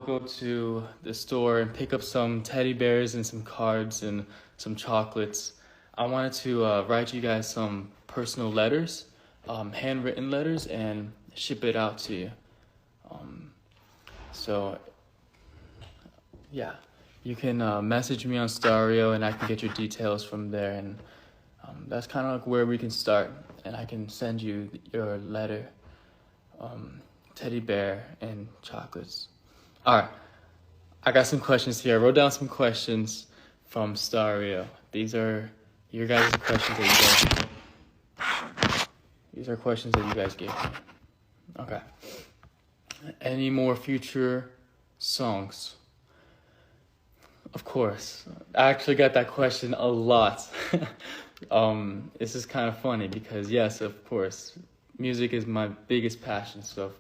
go to the store and pick up some teddy bears and some cards and some chocolates. I wanted to write you guys some personal letters, handwritten letters, and ship it out to you. So, yeah, you can message me on Stario and I can get your details from there. And that's kind of like where we can start. And I can send you your letter, teddy bear, and chocolates. All right, I got some questions here. I wrote down some questions from Stario. These are your guys' questions that These are questions that you guys gave me. Okay. Any more future songs? Of course. I actually got that question a lot. This is kind of funny because yes, of course, music is my biggest passion. So,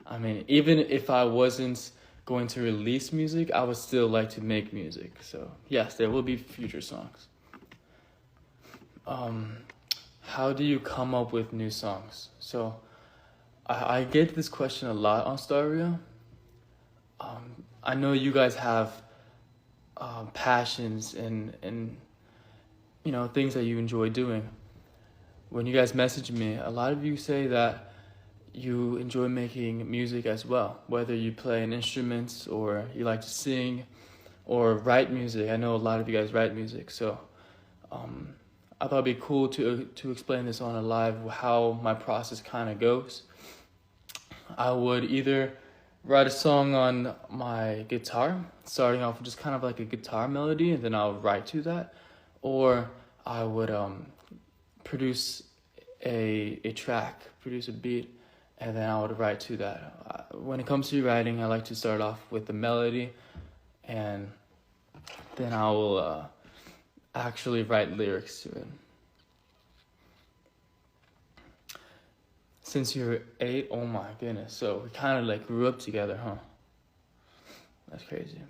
I mean, even if I wasn't going to release music, I would still like to make music. So yes, there will be future songs. How do you come up with new songs? So I get this question a lot on Stario. I know you guys have passions and things that you enjoy doing. When you guys message me, a lot of you say that you enjoy making music as well, whether you play an instrument or you like to sing or write music. I know a lot of you guys write music, so I thought it'd be cool to explain this on a live, how my process kind of goes. I would either write a song on my guitar, starting off with just kind of like a guitar melody, and then I'll write to that, or I would produce a track, produce a beat, and then I would write to that. When it comes to writing, I like to start off with the melody, and then I will actually write lyrics to it. Since you're 8, oh my goodness, so we kind of like grew up together, huh? That's crazy.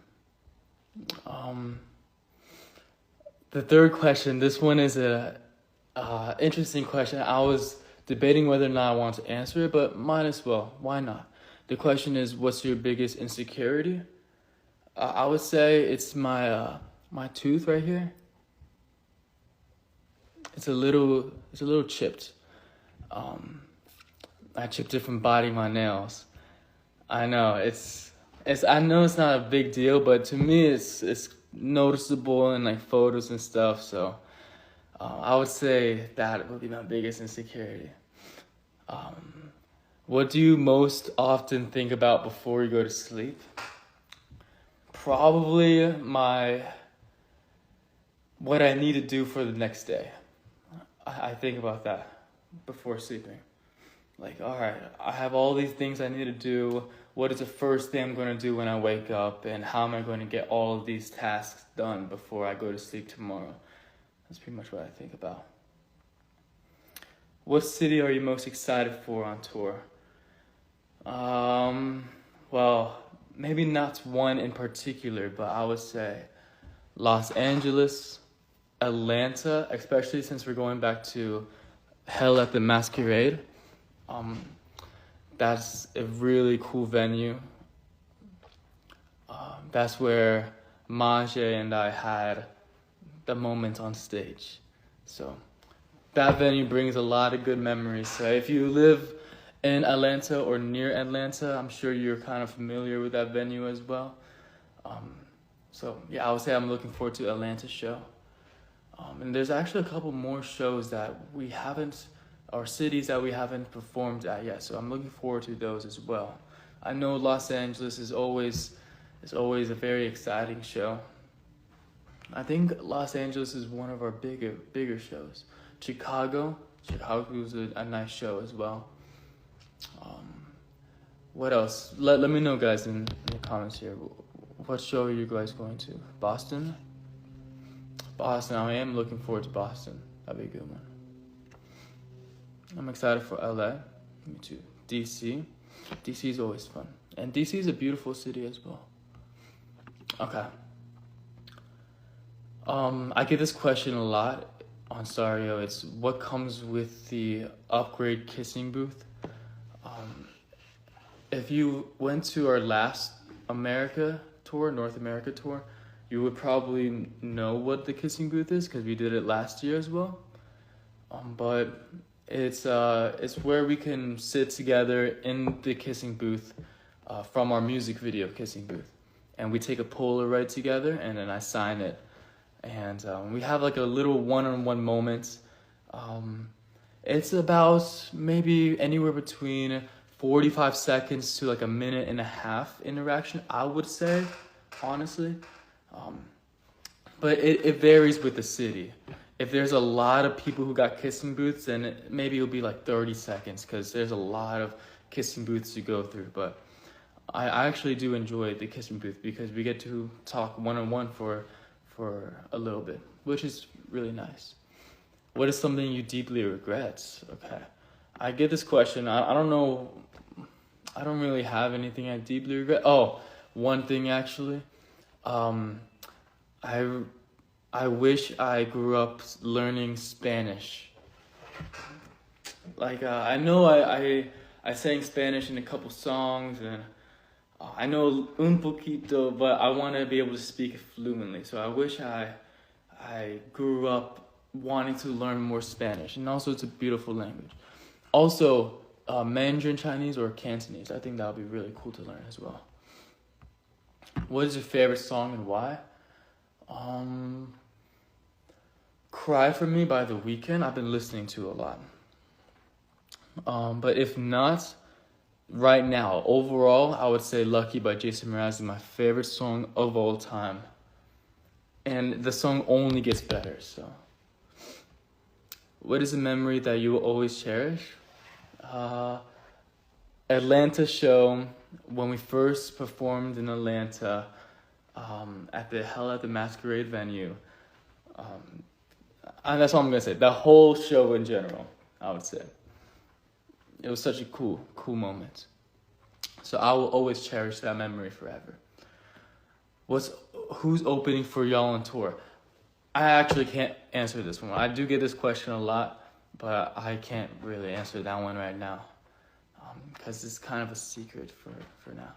The third question, this one is a interesting question. I was debating whether or not I want to answer it, but might as well. Why not? The question is, what's your biggest insecurity? I would say it's my tooth right here. It's a little chipped. I chipped it from biting my nails. I know I know it's not a big deal, but to me it's noticeable in like photos and stuff. So I would say that would be my biggest insecurity. What do you most often think about before you go to sleep? Probably what I need to do for the next day. I think about that before sleeping. Like, all right, I have all these things I need to do. What is the first thing I'm going to do when I wake up? And how am I going to get all of these tasks done before I go to sleep tomorrow? That's pretty much what I think about. What city are you most excited for on tour? Well, maybe not one in particular, but I would say Los Angeles, Atlanta, especially since we're going back to Hell at the Masquerade. That's a really cool venue. That's where Mage and I had the moment on stage. So that venue brings a lot of good memories. So if you live in Atlanta or near Atlanta, I'm sure you're kind of familiar with that venue as well. So yeah, I would say I'm looking forward to Atlanta's show. And there's actually a couple more shows that we haven't, or cities that we haven't performed at yet. So I'm looking forward to those as well. I know Los Angeles is always a very exciting show. I think Los Angeles is one of our bigger shows. Chicago was a nice show as well. What else? Let me know, guys, in the comments here. What show are you guys going to? Boston, I am looking forward to Boston. That'd be a good one. I'm excited for LA. Me too. DC is always fun. And DC is a beautiful city as well. Okay. I get this question a lot on Stario. It's what comes with the upgrade kissing booth. If you went to our last America tour, North America tour, you would probably know what the kissing booth is because we did it last year as well. But it's where we can sit together in the kissing booth from our music video kissing booth, and we take a Polaroid together, and then I sign it, and we have like a little one-on-one moment. It's about maybe anywhere between 45 seconds to like a minute and a half interaction, I would say, honestly. But it varies with the city. If there's a lot of people who got kissing booths, then maybe it'll be like 30 seconds because there's a lot of kissing booths to go through. But I actually do enjoy the kissing booth because we get to talk one-on-one for a little bit, which is really nice. What is something you deeply regret? Okay. I get this question. I don't know. I don't really have anything I deeply regret. Oh, one thing actually. I wish I grew up learning Spanish. Like, I know I sang Spanish in a couple songs, and I know un poquito, but I want to be able to speak it fluently. So I wish I grew up wanting to learn more Spanish, and also it's a beautiful language. Also, Mandarin Chinese or Cantonese. I think that would be really cool to learn as well. What is your favorite song and why? Cry For Me by The Weeknd. I've been listening to a lot. But if not, right now, overall, I would say Lucky by Jason Mraz is my favorite song of all time. And the song only gets better, so. What is a memory that you will always cherish? Atlanta show, when we first performed in Atlanta, at the Hell at the Masquerade venue. And that's all I'm going to say. The whole show in general, I would say. It was such a cool moment. So I will always cherish that memory forever. Who's opening for y'all on tour? I actually can't answer this one. I do get this question a lot, but I can't really answer that one right now. Because it's kind of a secret for now.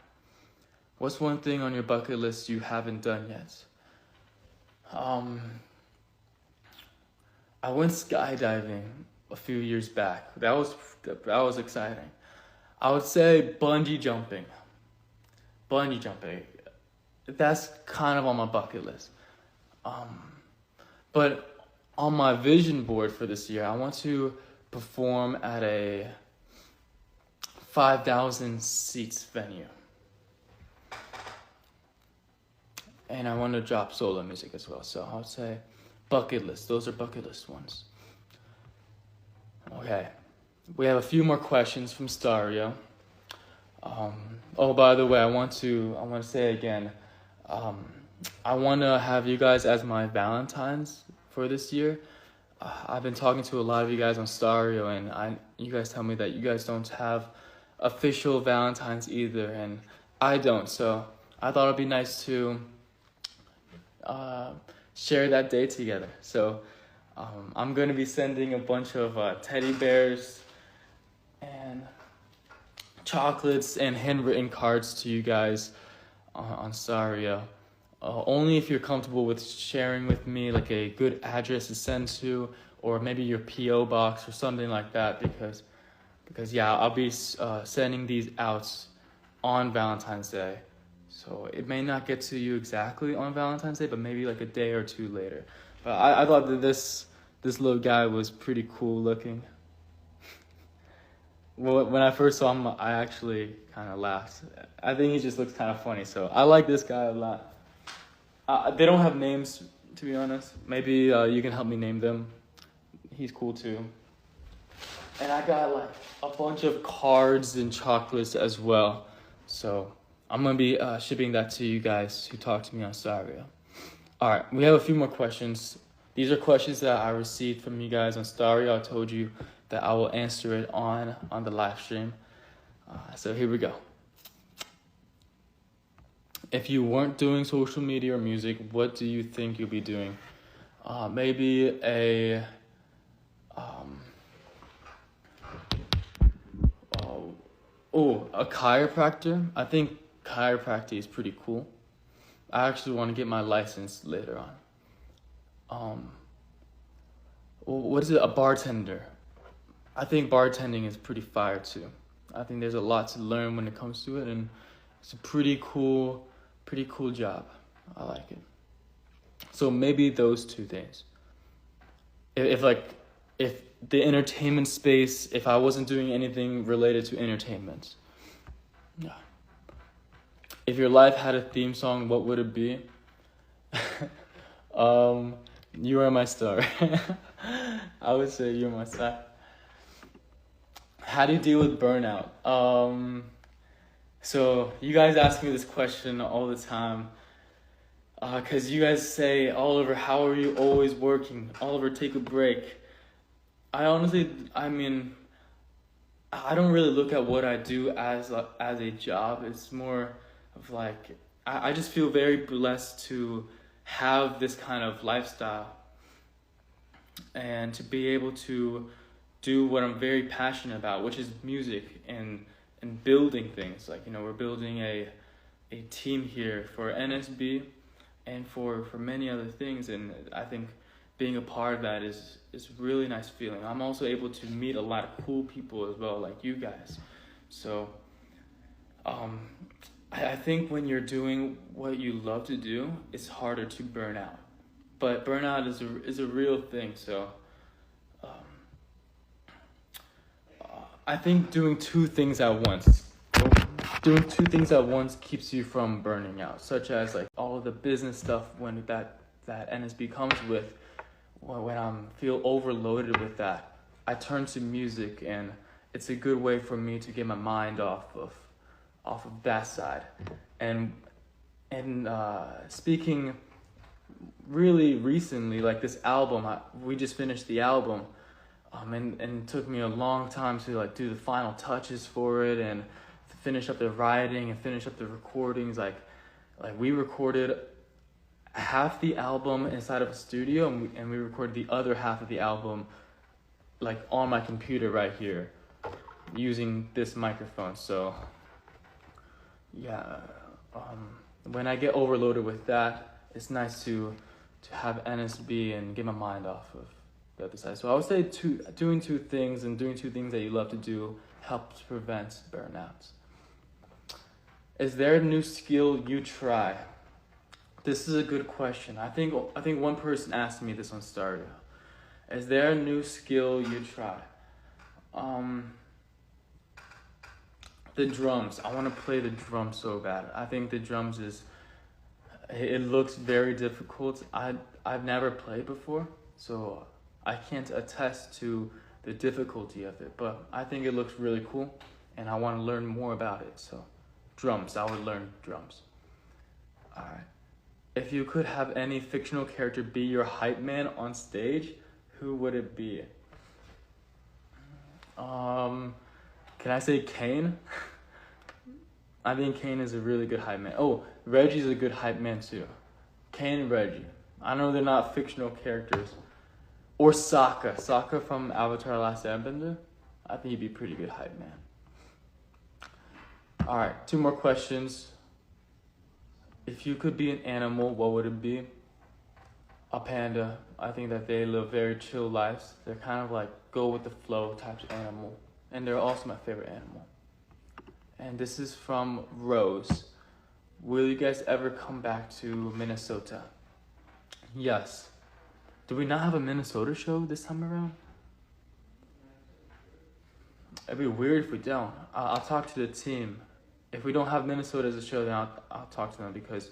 What's one thing on your bucket list you haven't done yet? I went skydiving a few years back. That was exciting. I would say bungee jumping. That's kind of on my bucket list. But on my vision board for this year, I want to perform at a 5,000 seats venue. And I want to drop solo music as well. So I would say bucket list. Those are bucket list ones. Okay. We have a few more questions from Stario. Oh, by the way, I want to say again, I want to have you guys as my Valentines for this year. I've been talking to a lot of you guys on Stario, and you guys tell me that you guys don't have official Valentines either, and I don't. So I thought it'd be nice to share that day together. So I'm going to be sending a bunch of teddy bears and chocolates and handwritten cards to you guys on Stario. Only if you're comfortable with sharing with me like a good address to send to, or maybe your P.O. box or something like that, because yeah, I'll be sending these out on Valentine's Day. So it may not get to you exactly on Valentine's Day, but maybe like a day or two later. But I thought that this little guy was pretty cool looking. Well, when I first saw him, I actually kind of laughed. I think he just looks kind of funny, so I like this guy a lot. They don't have names, to be honest. Maybe you can help me name them. He's cool too. And I got like a bunch of cards and chocolates as well. So I'm going to be shipping that to you guys who talk to me on Stario. All right, we have a few more questions. These are questions that I received from you guys on Stario. I told you that I will answer it on the live stream. So here we go. If you weren't doing social media or music, what do you think you'll be doing? Maybe a chiropractor. I think chiropractic is pretty cool. I actually want to get my license later on. What is it? A bartender. I think bartending is pretty fire too. I think there's a lot to learn when it comes to it, and it's a pretty cool job. I like it. So maybe those two things. If the entertainment space, if I wasn't doing anything related to entertainment. Yeah. If your life had a theme song, what would it be? You Are My Star. I would say You're My Star. How do you deal with burnout? So you guys ask me this question all the time. Because you guys say, Oliver, how are you always working? Oliver, take a break. I don't really look at what I do as a job. It's more of like, I just feel very blessed to have this kind of lifestyle and to be able to do what I'm very passionate about, which is music and building things. Like, we're building a team here for NSB and for many other things, and I think being a part of that is really nice feeling. I'm also able to meet a lot of cool people as well, like you guys. So I think when you're doing what you love to do, it's harder to burn out. But burnout is a real thing. So I think doing two things at once keeps you from burning out, such as like all of the business stuff when that NSB comes with. When I feel overloaded with that, I turn to music, and it's a good way for me to get my mind off of that side. And speaking really recently, like this album, we just finished the album, and it took me a long time to like do the final touches for it and to finish up the writing and finish up the recordings. Like we recorded half the album inside of a studio, and we recorded the other half of the album like on my computer right here using this microphone. So yeah, when I get overloaded with that, it's nice to have NSB and get my mind off of the other side. So I would say doing two things that you love to do helps prevent burnouts. Is there a new skill you try? This is a good question. I think one person asked me this on Stardew. Is there a new skill you try? The drums. I want to play the drums so bad. I think the drums it looks very difficult. I've never played before, so I can't attest to the difficulty of it, but I think it looks really cool, and I want to learn more about it. So drums, I would learn drums. All right. If you could have any fictional character be your hype man on stage, who would it be? Can I say Kane? I think Kane is a really good hype man. Oh, Reggie's a good hype man too. Kane and Reggie. I know they're not fictional characters. Or Sokka. Sokka from Avatar: Last Airbender. I think he'd be a pretty good hype man. Alright, 2 more questions. If you could be an animal, what would it be? A panda. I think that they live very chill lives. They're kind of like go with the flow types of animal. And they're also my favorite animal. And this is from Rose. Will you guys ever come back to Minnesota? Yes. Do we not have a Minnesota show this time around? It'd be weird if we don't. I'll talk to the team. If we don't have Minnesota as a show, then I'll talk to them, because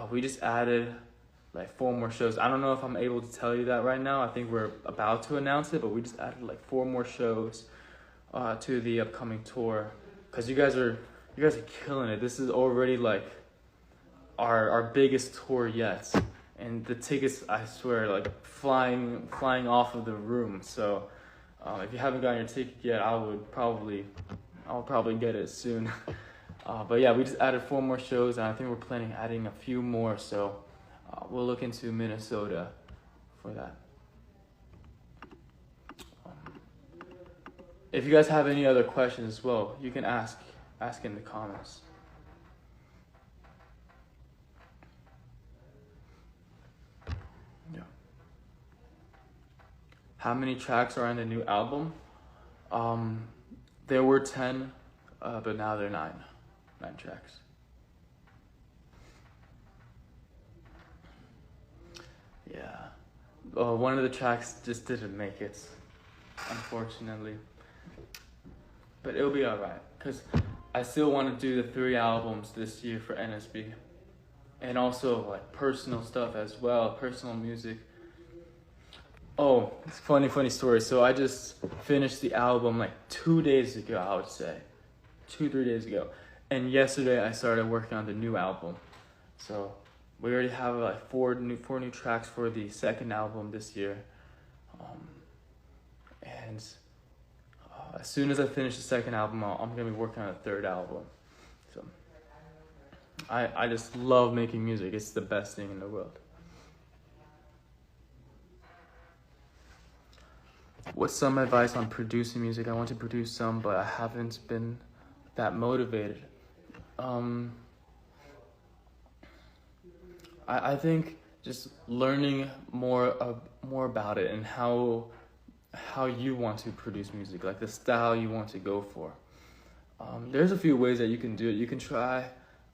we just added like 4 more shows. I don't know if I'm able to tell you that right now. I think we're about to announce it, but we just added like 4 more shows to the upcoming tour, because you guys are killing it. This is already like our biggest tour yet, and the tickets, I swear, like flying off of the room. So if you haven't gotten your ticket yet, I'll probably get it soon. But yeah, we just added 4 more shows, and I think we're planning adding a few more. So we'll look into Minnesota for that. If you guys have any other questions as well, you can ask in the comments. how many tracks are on the new album. There were 10, but now they're 9 tracks. Yeah. One of the tracks just didn't make it, unfortunately. But it'll be alright, because I still want to do the 3 albums this year for NSB. And also like personal stuff as well, personal music. Oh, it's a funny story. So I just finished the album like 2 days ago, I would say. 2-3 days ago. And yesterday I started working on the new album. So we already have like 4 new tracks for the second album this year. And as soon as I finish the second album, I'm going to be working on a third album. So I just love making music. It's the best thing in the world. What's some advice on producing music? I want to produce some, but I haven't been that motivated. I think just learning more about it and how you want to produce music, like the style you want to go for. There's a few ways that you can do it. You can try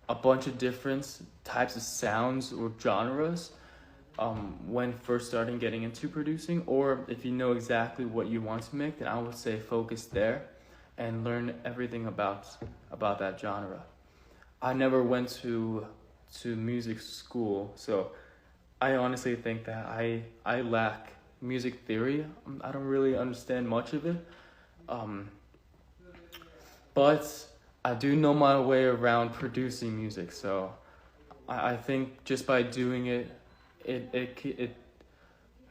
a bunch of different types of sounds or genres when first starting getting into producing, or if you know exactly what you want to make, then I would say focus there and learn everything about that genre. I never went to music school, so I honestly think that I lack music theory. I don't really understand much of it, but I do know my way around producing music. So I think just by doing it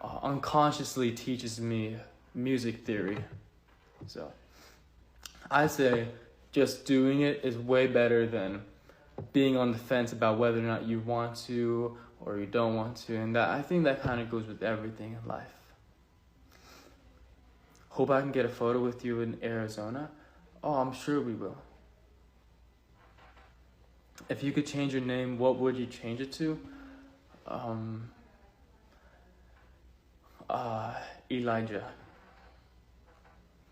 unconsciously teaches me music theory. So I say just doing it is way better than being on the fence about whether or not you want to or you don't want to. And I think that kind of goes with everything in life. Hope I can get a photo with you in Arizona. Oh, I'm sure we will. If you could change your name, what would you change it to? Elijah.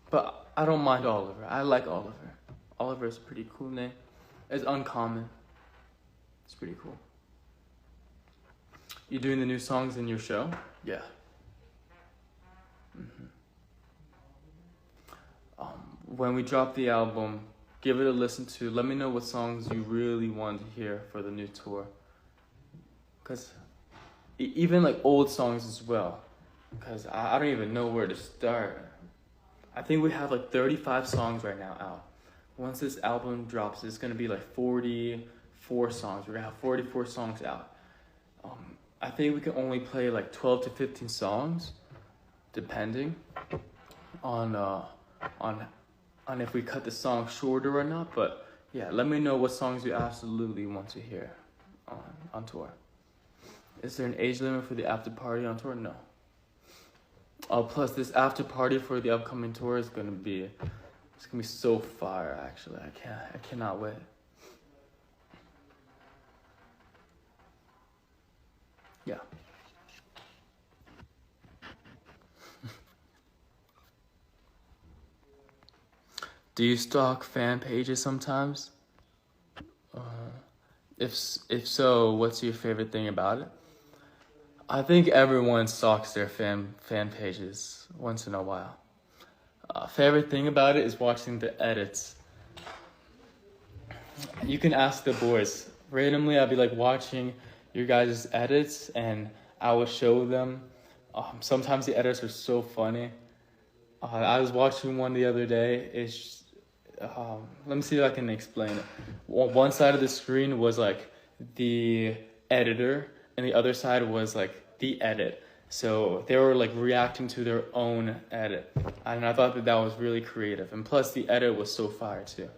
But I don't mind Oliver. I like Oliver. Oliver is a pretty cool name. It's uncommon. It's pretty cool. You doing the new songs in your show? Yeah. When we drop the album, give it a listen to. Let me know what songs you really want to hear for the new tour. Because even like old songs as well. Because I don't even know where to start. I think we have like 35 songs right now out. Once this album drops, it's going to be like 44 songs. We're going to have 44 songs out. I think we can only play like 12 to 15 songs, depending on if we cut the song shorter or not. But yeah, let me know what songs you absolutely want to hear on tour. Is there an age limit for the after party on tour? No. Plus this after party for the upcoming tour is gonna be so fire. Actually, I cannot wait. Yeah. Do you stalk fan pages sometimes? If so, what's your favorite thing about it? I think everyone stalks their fan pages once in a while. Favorite thing about it is watching the edits. You can ask the boys. Randomly, I'll be like watching your guys' edits and I will show them. Sometimes the edits are so funny. I was watching one the other day. It's let me see if I can explain it. One side of the screen was like the editor, and the other side was like the edit. So they were like reacting to their own edit, and I thought that was really creative. And plus, the edit was so fire too.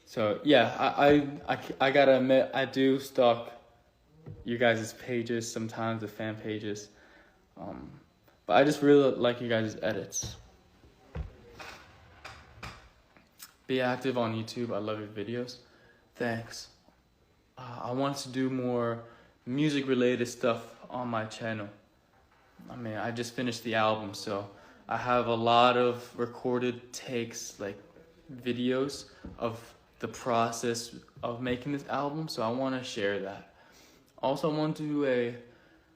So yeah, I gotta admit, I do stalk you guys' pages sometimes, the fan pages. But I just really like you guys' edits. Be active on YouTube. I love your videos. Thanks. I want to do more music-related stuff on my channel. I mean, I just finished the album, so I have a lot of recorded takes, like videos of the process of making this album, so I want to share that. Also, I want to do a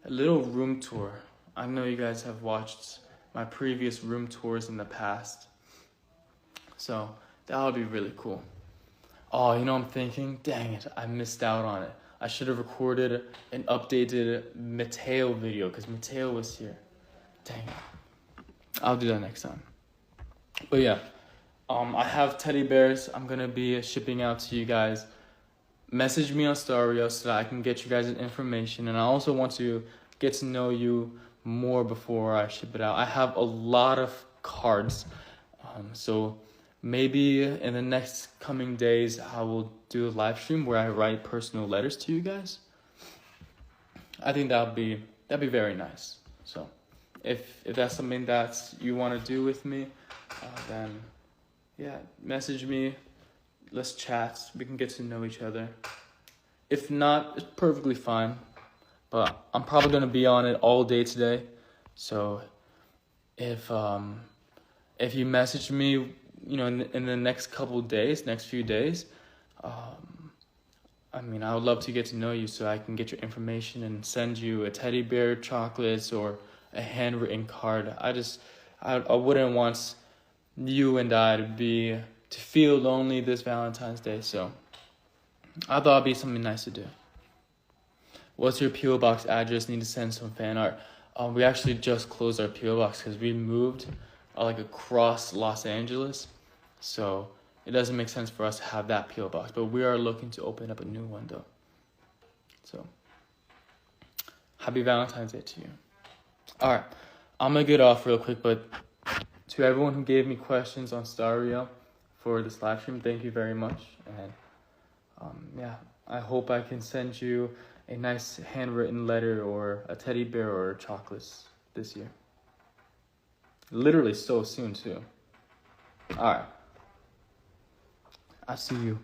little room tour. I know you guys have watched my previous room tours in the past, so that would be really cool. Oh, you know what I'm thinking? Dang it, I missed out on it. I should have recorded an updated Mateo video, because Mateo was here. Dang it. I'll do that next time. But yeah, I have teddy bears I'm going to be shipping out to you guys. Message me on Stario so that I can get you guys information. And I also want to get to know you more before I ship it out. I have a lot of cards. So maybe in the next coming days, I will do a live stream where I write personal letters to you guys. I think that'd be very nice. So if that's something that you want to do with me, then yeah, message me. Let's chat. We can get to know each other. If not, it's perfectly fine. But I'm probably gonna be on it all day today. So if you message me, you know, in the next few days, I mean, I would love to get to know you so I can get your information and send you a teddy bear, chocolates, or a handwritten card. I wouldn't want you and I to feel lonely this Valentine's Day, so I thought it'd be something nice to do. What's your P.O. Box address? Need to send some fan art. We actually just closed our P.O. Box because we moved like across Los Angeles, so it doesn't make sense for us to have that P.O. Box, but we are looking to open up a new one though. So, happy Valentine's Day to you. Alright, I'm gonna get off real quick, but to everyone who gave me questions on Stario for this live stream, thank you very much. And yeah, I hope I can send you a nice handwritten letter or a teddy bear or chocolates this year. Literally so soon too. Alright. I'll see you.